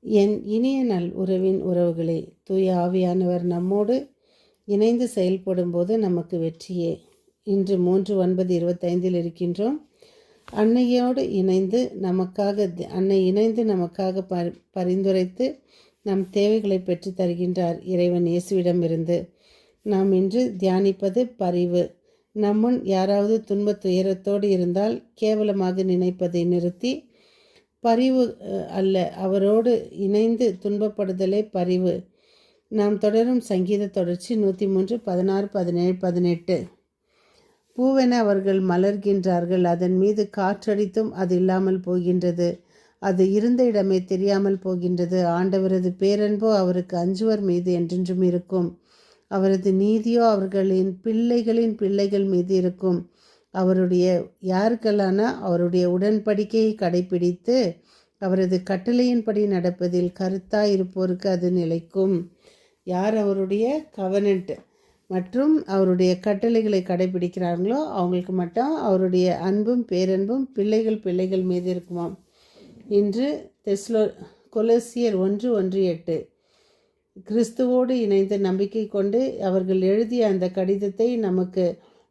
என் இனிய நல் உறவின் உறவுகளே, தூய ஆவியானவர் நம்மோடு இணைந்து செயல்படும்போது நமக்கு வெற்றியே. இன்று 3/9/25 இருக்கின்றோம். அன்னையோடு இணைந்து நமக்காக பரிந்துரைத்து நம் தேவைகளை பெற்று தருகின்றார் இறைவன் இயேசுவிடமிருந்து. நாம் இன்று தியானிப்பது பரிவு. நம்முன் யாராவது துன்ப துயரத்தோடு இருந்தால் கேவலமாக நினைப்பதை நிறுத்தி பரிவு அல்ல, அவரோடு இணைந்து துன்பப்படுதலே பரிவு. நாம் தொடரும் சங்கீத தொடர்ச்சி 103, 16, 17, 18. பூவென அவர்கள் மலர்கின்றார்கள், அதன் மீது காற்றடித்தும் அது இல்லாமல் போகின்றது, அது இருந்த இடமே தெரியாமல் போகின்றது. ஆண்டவரது பேரன்போ அவருக்கு அஞ்சுவர் மீது என்றென்றும் இருக்கும், அவரது நீதியோ அவர்களின் பிள்ளைகளின் பிள்ளைகள் மீது இருக்கும். அவருடைய உடன்படிக்கையை கடைபிடித்து அவரது கட்டளையின்படி நடப்பதில் கருத்தாயிருப்போருக்கு அது நிலைக்கும். யார் அவருடைய கவனன்ட் மற்றும் அவருடைய கட்டளைகளை கடைபிடிக்கிறார்களோ அவங்களுக்கு மட்டும் அவருடைய அன்பும் பேரன்பும் பிள்ளைகள் மீது இருக்குமாம். இன்று கொலோசியர் 1:1-8. கிறிஸ்துவோடு இணைந்த நம்பிக்கை கொண்டு அவர்கள் எழுதிய அந்த கடிதத்தை நமக்கு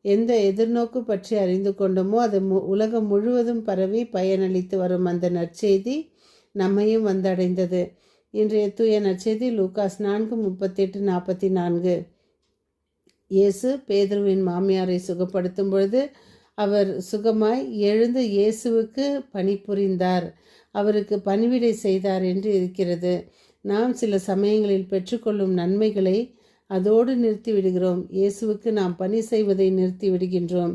எந்த எதிர்நோக்கு பற்றி அறிந்து கொண்டோமோ அது உலகம் முழுவதும் பரவி பயனளித்து வரும் அந்த நற்செய்தி நம்மையும் வந்தடைந்தது. இன்றைய தூய நற்செய்தி லூகாஸ் 4:38-44. இயேசு பேதுருவின் மாமியாரை சுகப்படுத்தும் பொழுது அவர் சுகமாய் எழுந்து இயேசுவுக்கு பணிபுரிந்தார், அவருக்கு பணிவிடை செய்தார் என்று இருக்கிறது. நாம் சில சமயங்களில் பெற்றுக்கொள்ளும் நன்மைகளை அதோடு நிறுத்தி விடுகிறோம். இயேசுவுக்கு நாம் பணி செய்வதை நிறுத்தி விடுகின்றோம்.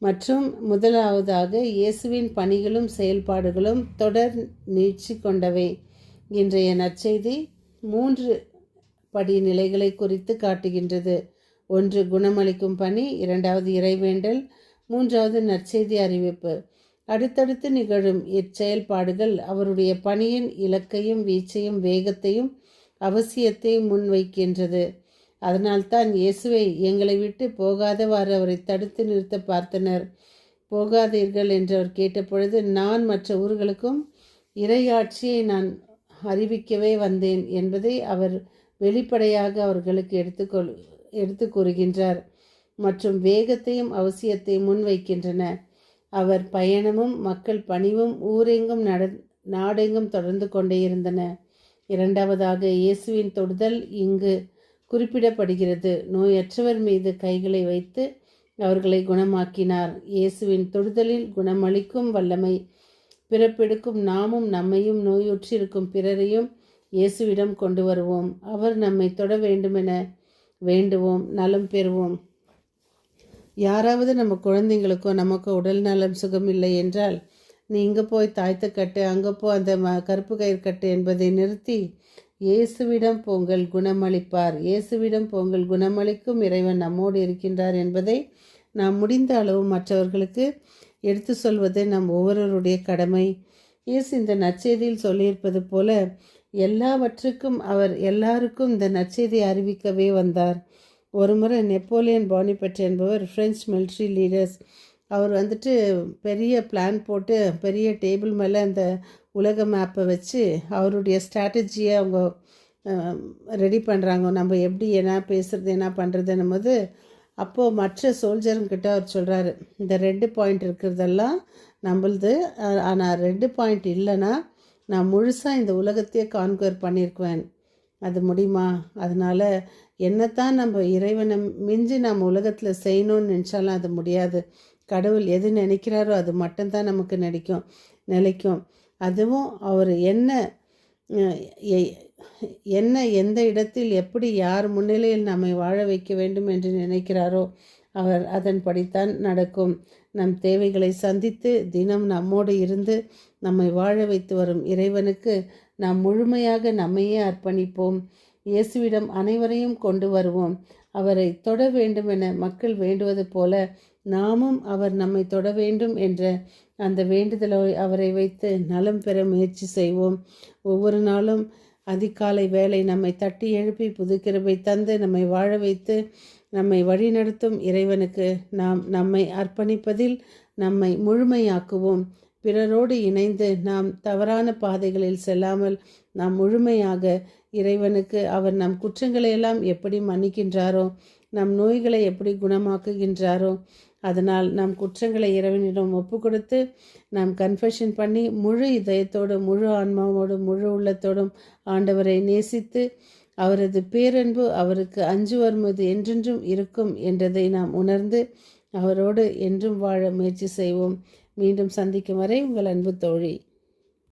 மற்றும் முதலாவதாக இயேசுவின் பணிகளும் செயல்பாடுகளும் தொடர் நீட்சி கொண்டவை. இன்றைய நற்செய்தி 3 படிநிலைகளை குறித்து காட்டுகின்றது. 1 குணமளிக்கும் பணி, 2வது இறைவேண்டல், 3வது நற்செய்தி அறிவிப்பு. அடுத்தடுத்து நிகழும் இச்செயல்பாடுகள் அவருடைய பணியின் இலக்கையும் வீச்சையும் வேகத்தையும் அவசியத்தையும் முன்வைக்கின்றது. அதனால்தான் இயேசுவை எங்களை விட்டு போகாதவாறு அவரை தடுத்து நிறுத்த பார்த்தனர். போகாதீர்கள் என்று அவர் கேட்டபொழுது, நான் மற்ற ஊர்களுக்கும் இறையாட்சியை நான் அறிவிக்கவே வந்தேன் என்பதை அவர் வெளிப்படையாக அவர்களுக்கு எடுத்து கூறுகின்றார். மற்றும் வேகத்தையும் அவசியத்தையும் முன்வைக்கின்றன. அவர் பயணமும் மக்கள் பணிவும் ஊரெங்கும் நாடெங்கும் தொடர்ந்து கொண்டே இருந்தன. 2வதாக இயேசுவின் தொடுதல் இங்கு குறிப்பிடப்படுகிறது. நோயற்றவர் மீது கைகளை வைத்து அவர்களை குணமாக்கினார். இயேசுவின் தொடுதலில் குணமளிக்கும் வல்லமை பிறப்பெடுக்கும் நாமும் நம்மையும் நோயுற்றிருக்கும் பிறரையும் இயேசுவிடம் கொண்டு வருவோம். அவர் நம்மை தொட வேண்டுமென வேண்டுவோம், நலம் பெறுவோம். யாராவது நம்ம குழந்தைங்களுக்கோ நமக்கு உடல் நலம் சுகமில்லை என்றால், நீ இங்கே போய் தாய்த்த கட்டு, அங்கே போ அந்த கருப்பு கயிறு கட்டு என்பதை நிறுத்தி இயேசுவிடம் போங்கள், குணமளிப்பார். இயேசுவிடம் போங்கள், குணமளிக்கும் இறைவன் நம்மோடு இருக்கின்றார் என்பதை நாம் முடிந்த அளவு மற்றவர்களுக்கு எடுத்து சொல்வது நம் ஒவ்வொருவருடைய கடமை. இயேசு இந்த நற்செய்தியில் சொல்லியிருப்பது போல எல்லாவற்றுக்கும் அவர் எல்லாருக்கும் இந்த நற்செய்தியை அறிவிக்கவே வந்தார். ஒருமுறை நெப்போலியன் பானிபட் என்பவர் பிரெஞ்சு மிலிட்ரி லீடர்ஸ், அவர் பெரிய பிளான் போட்டு பெரிய டேபிள் மேலே அந்த உலக மேப்பை வச்சு அவருடைய ஸ்ட்ராட்டஜியை அவங்க ரெடி பண்ணுறாங்க. நம்ம எப்படி என்ன பேசுகிறது என்ன பண்ணுறதுன்னும் போது அப்போது மற்ற சோல்ஜருங்கிட்ட அவர் சொல்கிறாரு, இந்த ரெட் பாயிண்ட் இருக்கிறதெல்லாம் நம்மளது, ஆனால் ரெட் பாயிண்ட் இல்லைன்னா நான் முழுசாக இந்த உலகத்தையே கான்கர் பண்ணியிருக்குவேன். அது முடியுமா? அதனால் என்னத்தான் நம்ம இறைவனை மிஞ்சி நம்ம உலகத்தில் செய்யணும்னு நினச்சாலும் அது முடியாது. கடவுள் எது நினைக்கிறாரோ அது மட்டும்தான் நமக்கு நிலைக்கும். அதுவும் அவர் என்ன எந்த இடத்தில் எப்படி யார் முன்னிலையில் நம்மை வாழ வைக்க வேண்டும் என்று நினைக்கிறாரோ அவர் அதன்படித்தான் நடக்கும். நம் தேவைகளை சந்தித்து தினம் நம்மோடு இருந்து நம்மை வாழ வைத்து வரும் இறைவனுக்கு நாம் முழுமையாக நம்மையே அர்ப்பணிப்போம். இயேசுவிடம் அனைவரையும் கொண்டு வருவோம். அவரை தொட வேண்டுமென மக்கள் வேண்டுவது போல நாமும் அவர் நம்மை தொட வேண்டும் என்ற அந்த வேண்டுதலை அவரை வைத்து நலம் பெற முயற்சி செய்வோம். ஒவ்வொரு நாளும் அதிகாலை வேளை நம்மை தட்டி எழுப்பி புதுக்கிருபை தந்து நம்மை வாழ வைத்து நம்மை வழிநடத்தும் இறைவனுக்கு நாம் நம்மை அர்ப்பணிப்பதில் நம்மை முழுமையாக்குவோம். பிறரோடு இணைந்து நாம் தவறான பாதைகளில் செல்லாமல் நாம் முழுமையாக இறைவனுக்கு அவர் நம் குற்றங்களை எல்லாம் எப்படி மன்னிக்கின்றாரோ, நம் நோய்களை எப்படி குணமாக்குகின்றாரோ, அதனால் நம் குற்றங்களை இறைவனிடம் ஒப்பு கொடுத்து நாம் கன்ஃபெஷன் பண்ணி முழு இதயத்தோடு முழு ஆன்மாவோடும் முழு உள்ளத்தோடும் ஆண்டவரை நேசித்து அவரது பேரன்பு அவருக்கு அஞ்சு வருவது என்றென்றும் இருக்கும் என்றதை நாம் உணர்ந்து அவரோடு என்றும் வாழ முயற்சி செய்வோம். மீண்டும் சந்திக்கும் வரை உங்கள் அன்பு தோழி.